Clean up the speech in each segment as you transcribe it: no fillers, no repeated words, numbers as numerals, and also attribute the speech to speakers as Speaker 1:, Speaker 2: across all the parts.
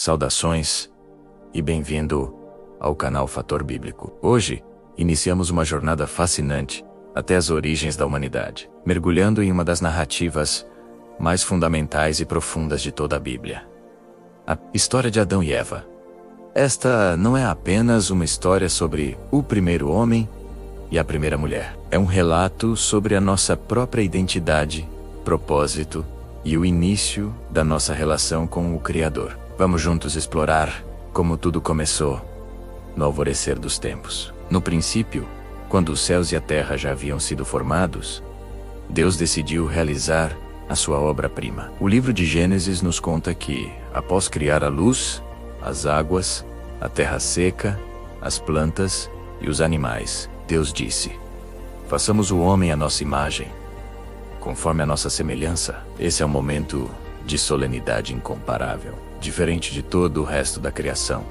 Speaker 1: Saudações e bem-vindo ao canal Fator Bíblico. Hoje, iniciamos uma jornada fascinante até as origens da humanidade, mergulhando em uma das narrativas mais fundamentais e profundas de toda a Bíblia. A história de Adão e Eva. Esta não é apenas uma história sobre o primeiro homem e a primeira mulher. É um relato sobre a nossa própria identidade, propósito e o início da nossa relação com o Criador. Vamos juntos explorar como tudo começou no alvorecer dos tempos. No princípio, quando os céus e a terra já haviam sido formados, Deus decidiu realizar a sua obra-prima. O livro de Gênesis nos conta que, após criar a luz, as águas, a terra seca, as plantas e os animais, Deus disse: façamos o homem à nossa imagem, conforme a nossa semelhança. Esse é um momento de solenidade incomparável, diferente de todo o resto da criação,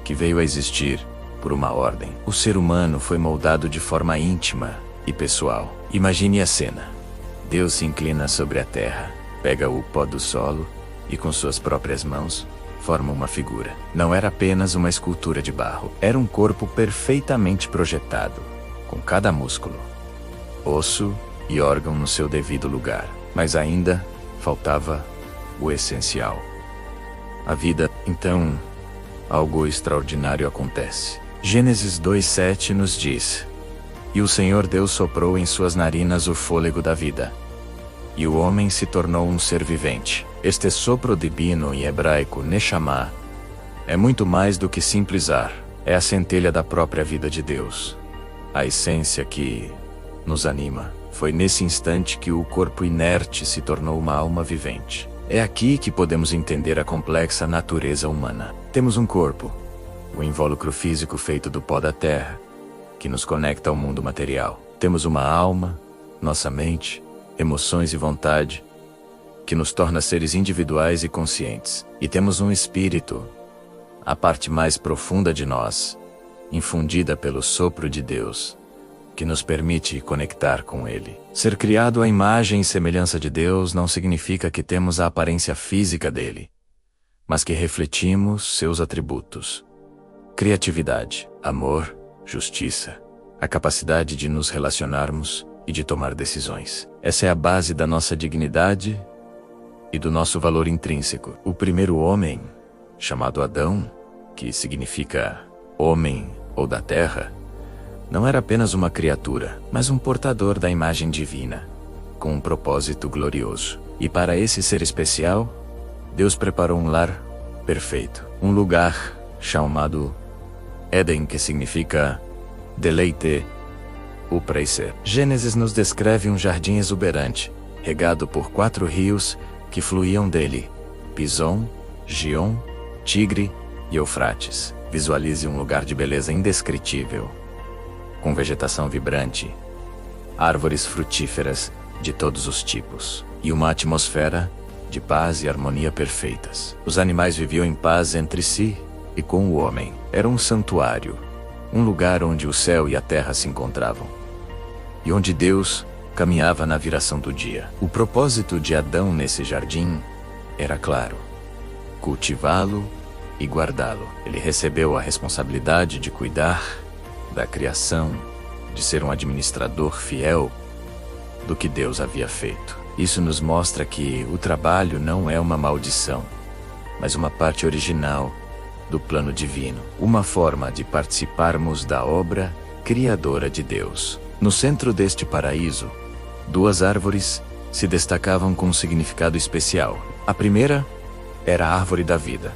Speaker 1: que veio a existir por uma ordem. O ser humano foi moldado de forma íntima e pessoal. Imagine a cena. Deus se inclina sobre a terra, pega o pó do solo e com suas próprias mãos forma uma figura. Não era apenas uma escultura de barro, era um corpo perfeitamente projetado, com cada músculo, osso e órgão no seu devido lugar. Mas ainda faltava o essencial: a vida. Então, algo extraordinário acontece. Gênesis 2:7 nos diz: e o Senhor Deus soprou em suas narinas o fôlego da vida, e o homem se tornou um ser vivente. Este sopro divino, em hebraico Neshama, é muito mais do que simples ar. É a centelha da própria vida de Deus, a essência que nos anima. Foi nesse instante que o corpo inerte se tornou uma alma vivente. É aqui que podemos entender a complexa natureza humana. Temos um corpo, o invólucro físico feito do pó da terra, que nos conecta ao mundo material. Temos uma alma, nossa mente, emoções e vontade, que nos torna seres individuais e conscientes. E temos um espírito, a parte mais profunda de nós, infundida pelo sopro de Deus, que nos permite conectar com Ele. Ser criado à imagem e semelhança de Deus não significa que temos a aparência física dele, mas que refletimos seus atributos: criatividade, amor, justiça, a capacidade de nos relacionarmos e de tomar decisões. Essa é a base da nossa dignidade e do nosso valor intrínseco. O primeiro homem, chamado Adão, que significa homem ou da terra, não era apenas uma criatura, mas um portador da imagem divina, com um propósito glorioso. E para esse ser especial, Deus preparou um lar perfeito, um lugar chamado Éden, que significa deleite, o prazer. Gênesis nos descreve um jardim exuberante, regado por 4 rios que fluíam dele: Pison, Gion, Tigre e Eufrates. Visualize um lugar de beleza indescritível, com vegetação vibrante, árvores frutíferas de todos os tipos, e uma atmosfera de paz e harmonia perfeitas. Os animais viviam em paz entre si e com o homem. Era um santuário, um lugar onde o céu e a terra se encontravam, e onde Deus caminhava na viração do dia. O propósito de Adão nesse jardim era claro: cultivá-lo e guardá-lo. Ele recebeu a responsabilidade de cuidar da criação, de ser um administrador fiel do que Deus havia feito. Isso nos mostra que o trabalho não é uma maldição, mas uma parte original do plano divino, uma forma de participarmos da obra criadora de Deus. No centro deste paraíso, 2 árvores se destacavam com um significado especial. A primeira era a árvore da vida.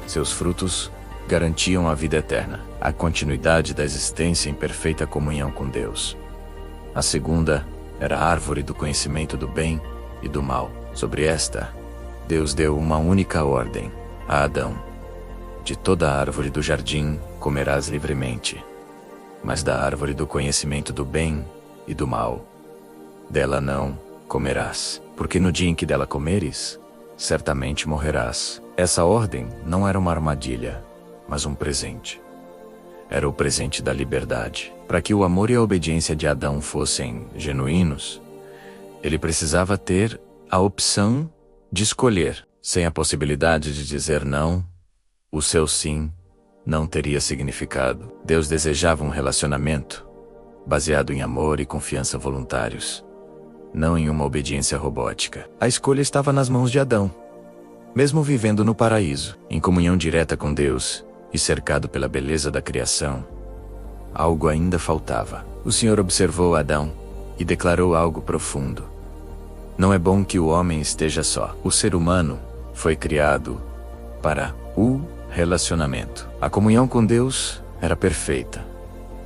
Speaker 1: Seus frutos garantiam a vida eterna, a continuidade da existência em perfeita comunhão com Deus. A segunda era a árvore do conhecimento do bem e do mal. Sobre esta, Deus deu uma única ordem a Adão: de toda a árvore do jardim comerás livremente, mas da árvore do conhecimento do bem e do mal, dela não comerás, porque no dia em que dela comeres, certamente morrerás. Essa ordem não era uma armadilha, mas um presente. Era o presente da liberdade. Para que o amor e a obediência de Adão fossem genuínos, ele precisava ter a opção de escolher, sem a possibilidade de dizer não o seu sim não teria significado. Deus desejava um relacionamento baseado em amor e confiança voluntários, não em uma obediência robótica. A escolha estava nas mãos de Adão. Mesmo vivendo no paraíso, em comunhão direta com Deus e cercado pela beleza da criação, algo ainda faltava. O Senhor observou Adão e declarou algo profundo. Não é bom que o homem esteja só. O ser humano foi criado para o relacionamento. A comunhão com Deus era perfeita,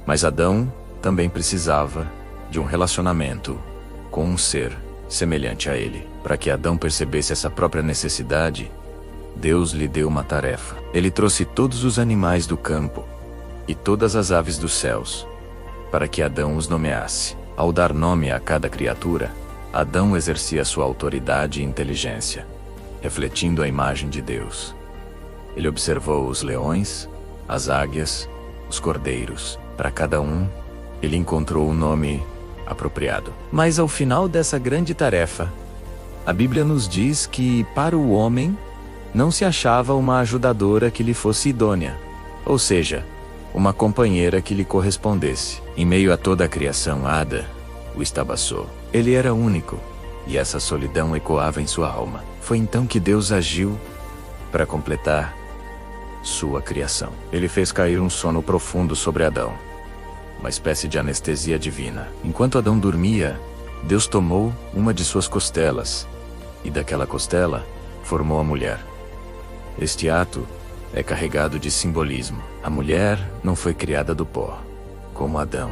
Speaker 1: mas Adão também precisava de um relacionamento com um ser semelhante a ele. Para que Adão percebesse essa própria necessidade, Deus lhe deu uma tarefa. Ele trouxe todos os animais do campo e todas as aves dos céus, para que Adão os nomeasse. Ao dar nome a cada criatura, Adão exercia sua autoridade e inteligência, refletindo a imagem de Deus. Ele observou os leões, as águias, os cordeiros. Para cada um, ele encontrou um nome apropriado. Mas ao final dessa grande tarefa, a Bíblia nos diz que, para o homem, não se achava uma ajudadora que lhe fosse idônea, ou seja, uma companheira que lhe correspondesse. Em meio a toda a criação, Ada o estabaçou. Ele era único, e essa solidão ecoava em sua alma. Foi então que Deus agiu para completar sua criação. Ele fez cair um sono profundo sobre Adão, uma espécie de anestesia divina. Enquanto Adão dormia, Deus tomou uma de suas costelas, e daquela costela formou a mulher. Este ato é carregado de simbolismo. A mulher não foi criada do pó, como Adão,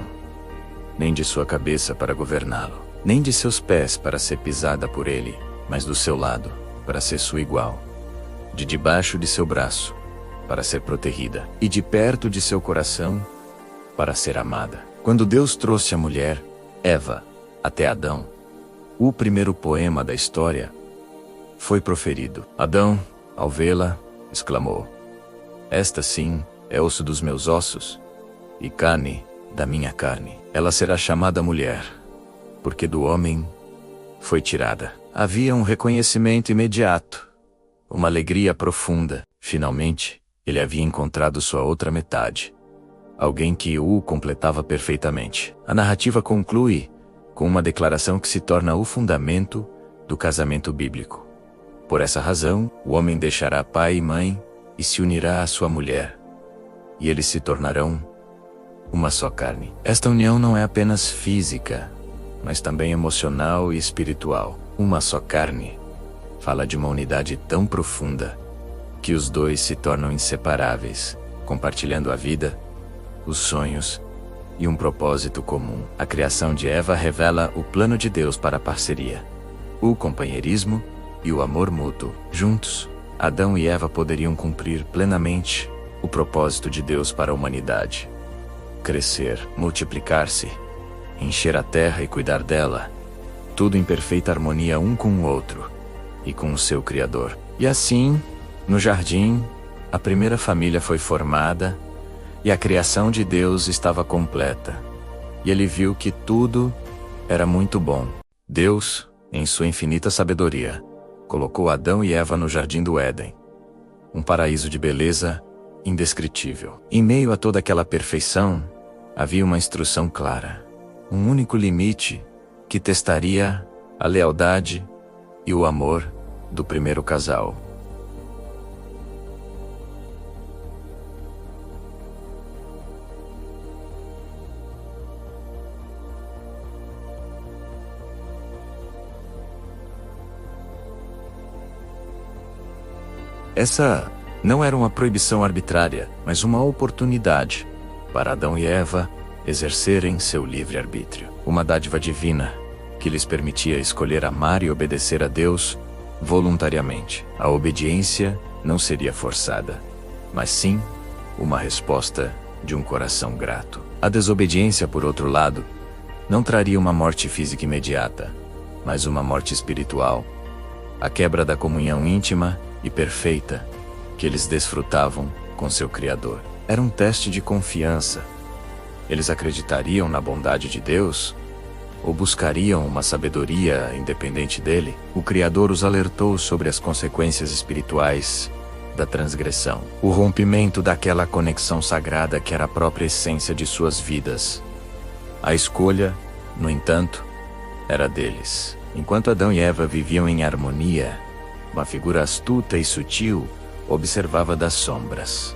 Speaker 1: nem de sua cabeça para governá-lo, nem de seus pés para ser pisada por ele, mas do seu lado, para ser sua igual, de debaixo de seu braço, para ser protegida, e de perto de seu coração, para ser amada. Quando Deus trouxe a mulher, Eva, até Adão, o primeiro poema da história foi proferido. Adão, ao vê-la, exclamou: "Esta sim é osso dos meus ossos e carne da minha carne. Ela será chamada mulher, porque do homem foi tirada." Havia um reconhecimento imediato, uma alegria profunda. Finalmente, ele havia encontrado sua outra metade, alguém que o completava perfeitamente. A narrativa conclui com uma declaração que se torna o fundamento do casamento bíblico. Por essa razão, o homem deixará pai e mãe e se unirá à sua mulher, e eles se tornarão uma só carne. Esta união não é apenas física, mas também emocional e espiritual. Uma só carne fala de uma unidade tão profunda que os dois se tornam inseparáveis, compartilhando a vida, os sonhos e um propósito comum. A criação de Eva revela o plano de Deus para a parceria, o companheirismo e o amor mútuo. Juntos, Adão e Eva poderiam cumprir plenamente o propósito de Deus para a humanidade: crescer, multiplicar-se, encher a terra e cuidar dela, tudo em perfeita harmonia um com o outro e com o seu Criador. E assim, no jardim, a primeira família foi formada e a criação de Deus estava completa. E ele viu que tudo era muito bom. Deus, em sua infinita sabedoria, colocou Adão e Eva no jardim do Éden, um paraíso de beleza indescritível. Em meio a toda aquela perfeição, havia uma instrução clara, um único limite que testaria a lealdade e o amor do primeiro casal. Essa não era uma proibição arbitrária, mas uma oportunidade para Adão e Eva exercerem seu livre-arbítrio. Uma dádiva divina que lhes permitia escolher amar e obedecer a Deus voluntariamente. A obediência não seria forçada, mas sim uma resposta de um coração grato. A desobediência, por outro lado, não traria uma morte física imediata, mas uma morte espiritual, a quebra da comunhão íntima e perfeita que eles desfrutavam com seu Criador. Era um teste de confiança. Eles acreditariam na bondade de Deus ou buscariam uma sabedoria independente dele? O Criador os alertou sobre as consequências espirituais da transgressão, o rompimento daquela conexão sagrada que era a própria essência de suas vidas. A escolha, no entanto, era deles. Enquanto Adão e Eva viviam em harmonia, uma figura astuta e sutil observava das sombras.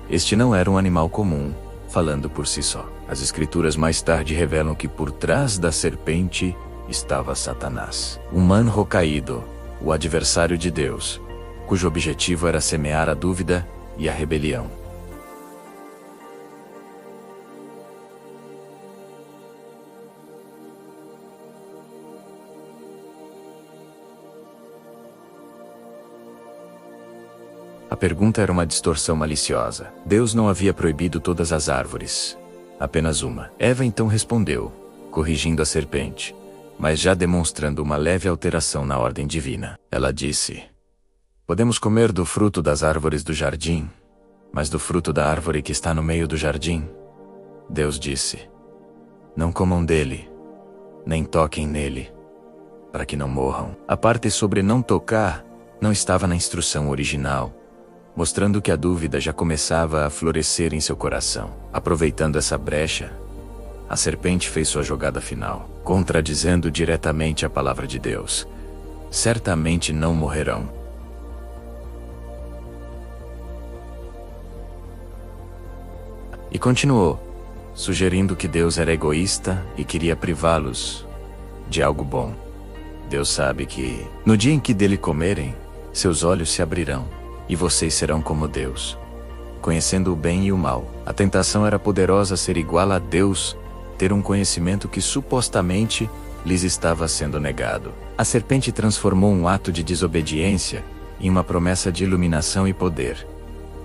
Speaker 1: Este não era um animal comum, falando por si só. As escrituras mais tarde revelam que por trás da serpente estava Satanás, um anjo caído, o adversário de Deus, cujo objetivo era semear a dúvida e a rebelião. A pergunta era uma distorção maliciosa. Deus não havia proibido todas as árvores, apenas uma. Eva então respondeu, corrigindo a serpente, mas já demonstrando uma leve alteração na ordem divina. Ela disse: podemos comer do fruto das árvores do jardim, mas do fruto da árvore que está no meio do jardim? Deus disse: não comam dele, nem toquem nele, para que não morram. A parte sobre não tocar não estava na instrução original, mostrando que a dúvida já começava a florescer em seu coração. Aproveitando essa brecha, a serpente fez sua jogada final, contradizendo diretamente a palavra de Deus. Certamente não morrerão. E continuou, sugerindo que Deus era egoísta e queria privá-los de algo bom. Deus sabe que, no dia em que dele comerem, seus olhos se abrirão, e vocês serão como Deus, conhecendo o bem e o mal. A tentação era poderosa ser igual a Deus, ter um conhecimento que supostamente lhes estava sendo negado. A serpente transformou um ato de desobediência em uma promessa de iluminação e poder,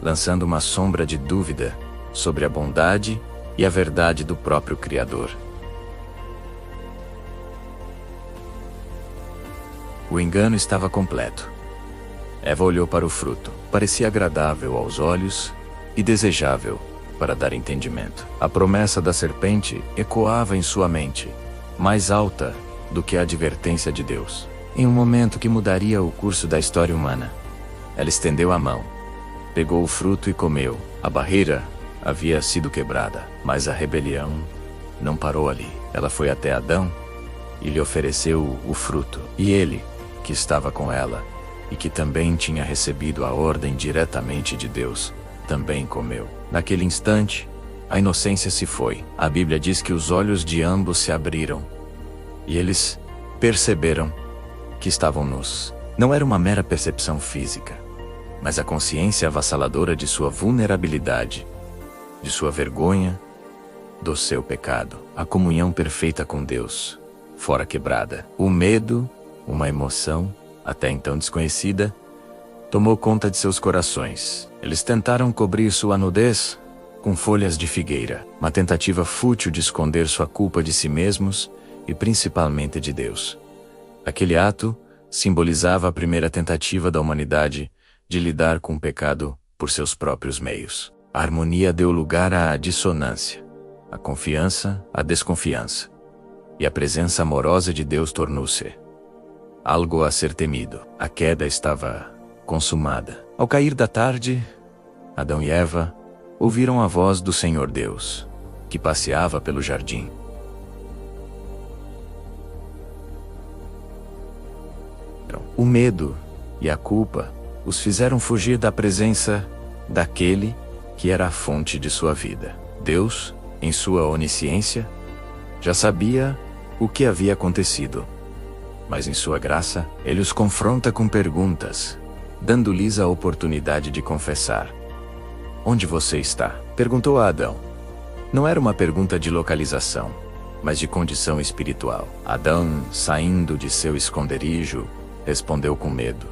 Speaker 1: lançando uma sombra de dúvida sobre a bondade e a verdade do próprio Criador. O engano estava completo. Eva olhou para o fruto. Parecia agradável aos olhos e desejável para dar entendimento. A promessa da serpente ecoava em sua mente, mais alta do que a advertência de Deus. Em um momento que mudaria o curso da história humana, ela estendeu a mão, pegou o fruto e comeu. A barreira havia sido quebrada, mas a rebelião não parou ali. Ela foi até Adão e lhe ofereceu o fruto. E ele, que estava com ela, e que também tinha recebido a ordem diretamente de Deus, também comeu. Naquele instante, a inocência se foi. A Bíblia diz que os olhos de ambos se abriram, e eles perceberam que estavam nus. Não era uma mera percepção física, mas a consciência avassaladora de sua vulnerabilidade, de sua vergonha, do seu pecado. A comunhão perfeita com Deus fora quebrada. O medo, uma emoção até então desconhecida, tomou conta de seus corações. Eles tentaram cobrir sua nudez com folhas de figueira, uma tentativa fútil de esconder sua culpa de si mesmos e principalmente de Deus. Aquele ato simbolizava a primeira tentativa da humanidade de lidar com o pecado por seus próprios meios. A harmonia deu lugar à dissonância, a confiança à desconfiança, e a presença amorosa de Deus tornou-se algo a ser temido. A queda estava consumada. Ao cair da tarde, Adão e Eva ouviram a voz do Senhor Deus, que passeava pelo jardim. O medo e a culpa os fizeram fugir da presença daquele que era a fonte de sua vida. Deus, em sua onisciência, já sabia o que havia acontecido. Mas em sua graça, ele os confronta com perguntas, dando-lhes a oportunidade de confessar. Onde você está? Perguntou a Adão. Não era uma pergunta de localização, mas de condição espiritual. Adão, saindo de seu esconderijo, respondeu com medo,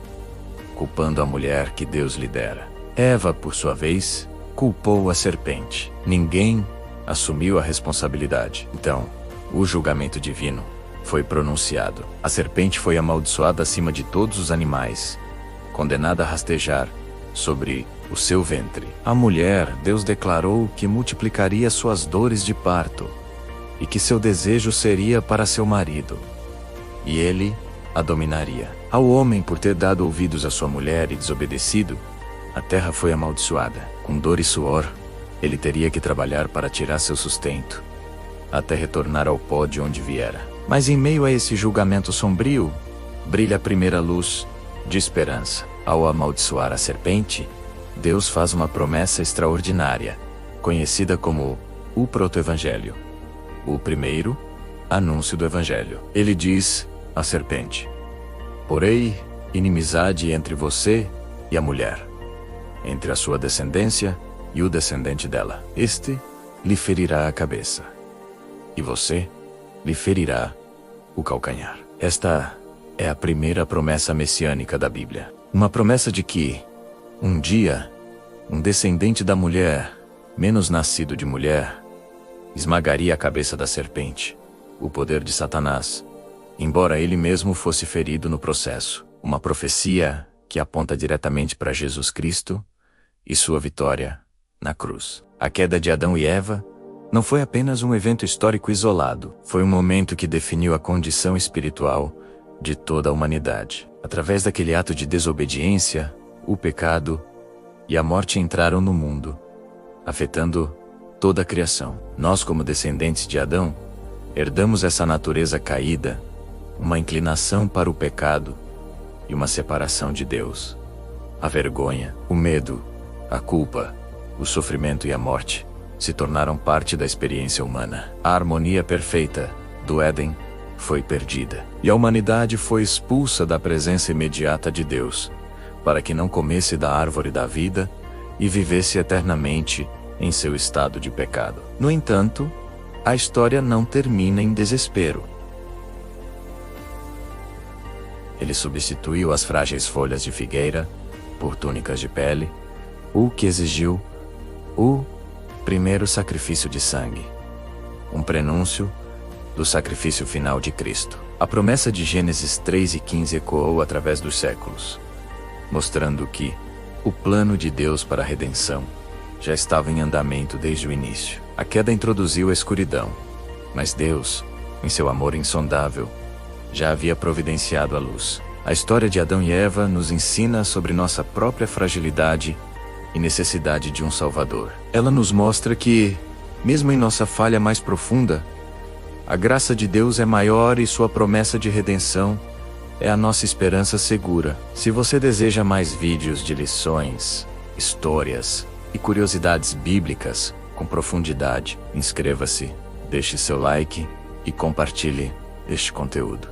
Speaker 1: culpando a mulher que Deus lhe dera. Eva, por sua vez, culpou a serpente. Ninguém assumiu a responsabilidade. Então, o julgamento divino foi pronunciado. A serpente foi amaldiçoada acima de todos os animais, condenada a rastejar sobre o seu ventre. A mulher, Deus declarou que multiplicaria suas dores de parto, e que seu desejo seria para seu marido, e ele a dominaria. Ao homem, por ter dado ouvidos à sua mulher e desobedecido, a terra foi amaldiçoada. Com dor e suor, ele teria que trabalhar para tirar seu sustento, até retornar ao pó de onde viera. Mas em meio a esse julgamento sombrio, brilha a primeira luz de esperança. Ao amaldiçoar a serpente, Deus faz uma promessa extraordinária, conhecida como o proto-evangelho, o primeiro anúncio do evangelho. Ele diz à serpente: porém, inimizade entre você e a mulher, entre a sua descendência e o descendente dela. Este lhe ferirá a cabeça, e você lhe ferirá o calcanhar. Esta é a primeira promessa messiânica da Bíblia. Uma promessa de que, um dia, um descendente da mulher, menos nascido de mulher, esmagaria a cabeça da serpente, o poder de Satanás, embora ele mesmo fosse ferido no processo. Uma profecia que aponta diretamente para Jesus Cristo e sua vitória na cruz. A queda de Adão e Eva não foi apenas um evento histórico isolado, foi um momento que definiu a condição espiritual de toda a humanidade. Através daquele ato de desobediência, o pecado e a morte entraram no mundo, afetando toda a criação. Nós, como descendentes de Adão, herdamos essa natureza caída, uma inclinação para o pecado e uma separação de Deus. A vergonha, o medo, a culpa, o sofrimento e a morte se tornaram parte da experiência humana. A harmonia perfeita do Éden foi perdida, e a humanidade foi expulsa da presença imediata de Deus, para que não comesse da árvore da vida e vivesse eternamente em seu estado de pecado. No entanto, a história não termina em desespero. Ele substituiu as frágeis folhas de figueira por túnicas de pele, o que exigiu o primeiro sacrifício de sangue, um prenúncio do sacrifício final de Cristo. A promessa de Gênesis 3:15 ecoou através dos séculos, mostrando que o plano de Deus para a redenção já estava em andamento desde o início. A queda introduziu a escuridão, mas Deus, em seu amor insondável, já havia providenciado a luz. A história de Adão e Eva nos ensina sobre nossa própria fragilidade e necessidade de um Salvador. Ela nos mostra que, mesmo em nossa falha mais profunda, a graça de Deus é maior e sua promessa de redenção é a nossa esperança segura. Se você deseja mais vídeos de lições, histórias e curiosidades bíblicas com profundidade, inscreva-se, deixe seu like e compartilhe este conteúdo.